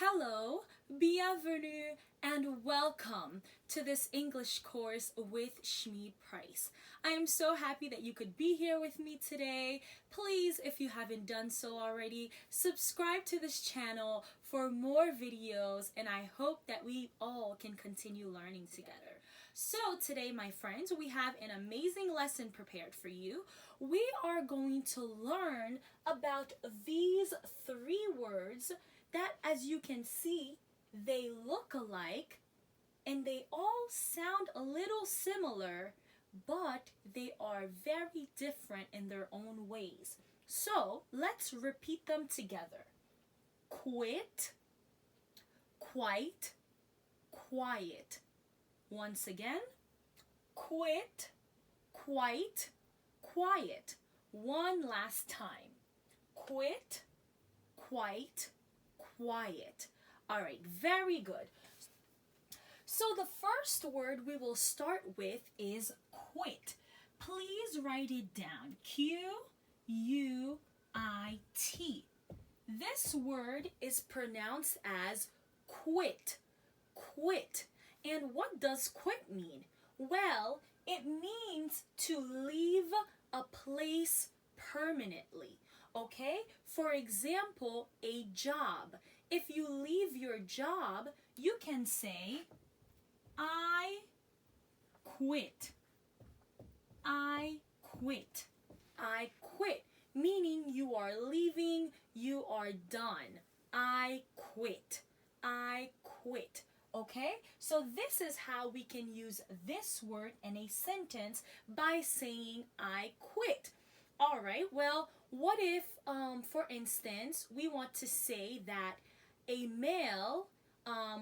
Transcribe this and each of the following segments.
Hello, bienvenue, and welcome to this English course with Shmide. I am so happy that you could be here with me today. Please, if you haven't done so already, subscribe to this channel for more videos, and I hope that we all can continue learning together. So today, my friends, we have an amazing lesson prepared for you. We are going to learn about these three words that, as you can see, they look alike and they all sound a little similar, but they are very different in their own ways. So let's repeat them together. Quit, quite, quiet. Once again, quit, quite, quiet. One last time. Quit, quite, quiet. All right, very good. So the first word we will start with is quit. Please write it down. Q-U-I-T. This word is pronounced as quit. Quit. And what does quit mean? Well, it means to leave a place permanently. Okay? For example, a job. If you leave your job, you can say, I quit. I quit. I quit. Meaning you are leaving, you are done. I quit. I quit. Okay? So this is how we can use this word in a sentence by saying I quit. All right, well, what if, for instance, we want to say that a male,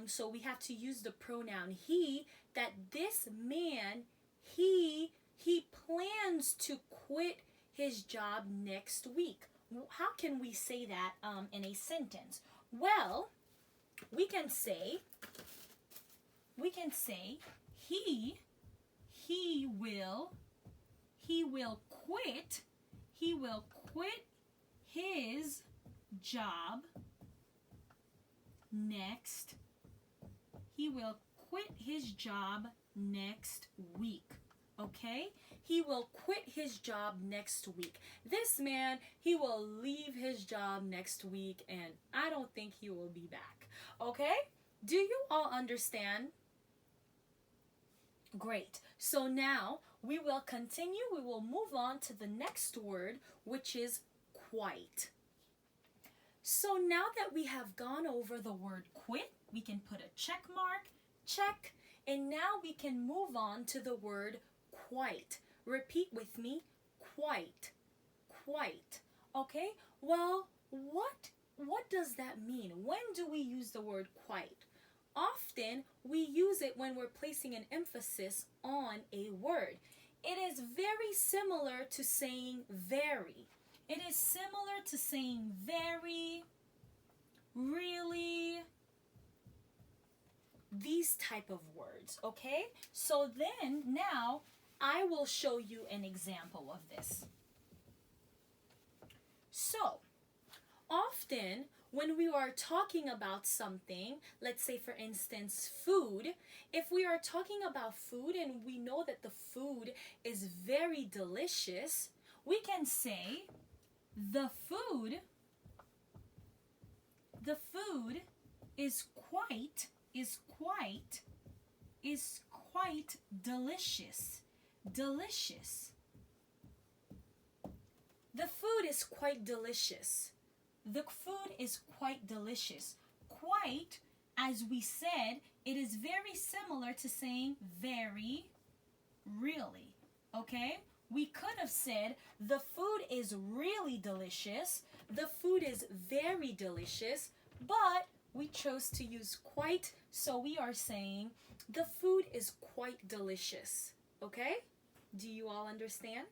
so we have to use the pronoun he, that this man, he plans to quit his job next week. How can we say that in a sentence? Well, we can say he will quit his job next. He will quit his job next week. Okay? He will quit his job next week. This man, he will leave his job next week, and I don't think he will be back. Okay? Do you all understand? Great. So now we will continue. We will move on to the next word, which is quite. So now that we have gone over the word quit, we can put a check mark, check, and now we can move on to the word quite. Repeat with me, quite, quite. Okay? Well, what does that mean? When do we use the word quite? Often we use it when we're placing an emphasis on a word. It is very similar to saying very. It is similar to saying very, really, these type of words, okay? So then now I will show you an example of this. So, often when we are talking about something, let's say for instance food, if we are talking about food and we know that the food is very delicious, we can say the food is quite delicious. Delicious. The food is quite delicious. The food is quite delicious. Quite, as we said, it is very similar to saying very, really. Okay? We could have said the food is really delicious. The food is very delicious. But we chose to use quite, so we are saying the food is quite delicious. Okay? Do you all understand?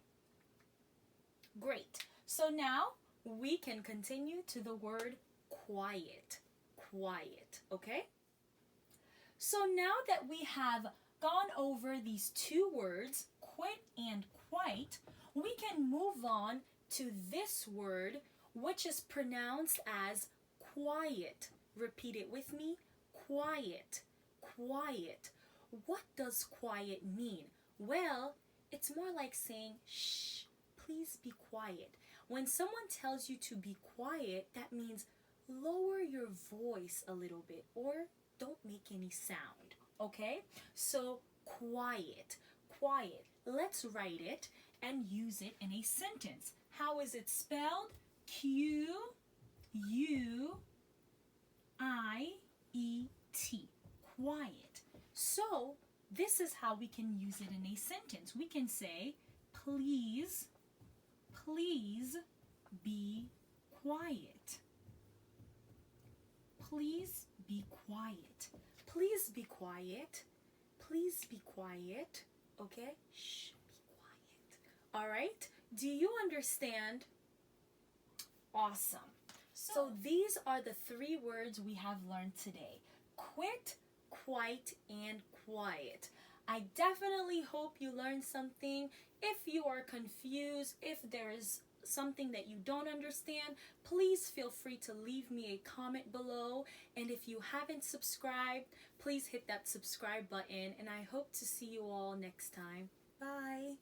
Great. So now we can continue to the word quiet. Quiet. Okay? So now that we have gone over these two words, quit and quite, we can move on to this word, which is pronounced as quiet. Repeat it with me. Quiet. Quiet. What does quiet mean? Well, it's more like saying, shh, please be quiet. When someone tells you to be quiet, that means lower your voice a little bit or don't make any sound, okay? So quiet, quiet. Let's write it and use it in a sentence. How is it spelled? Q-U-I-E-T, quiet. So this is how we can use it in a sentence. We can say, please be quiet. Please be quiet. Please be quiet. Please be quiet. Okay? Shh, be quiet. All right? Do you understand? Awesome. So these are the 3 words we have learned today. Quit, quite, and quiet. I definitely hope you learned something. If you are confused, if there is something that you don't understand, please feel free to leave me a comment below. And if you haven't subscribed, please hit that subscribe button. And I hope to see you all next time. Bye.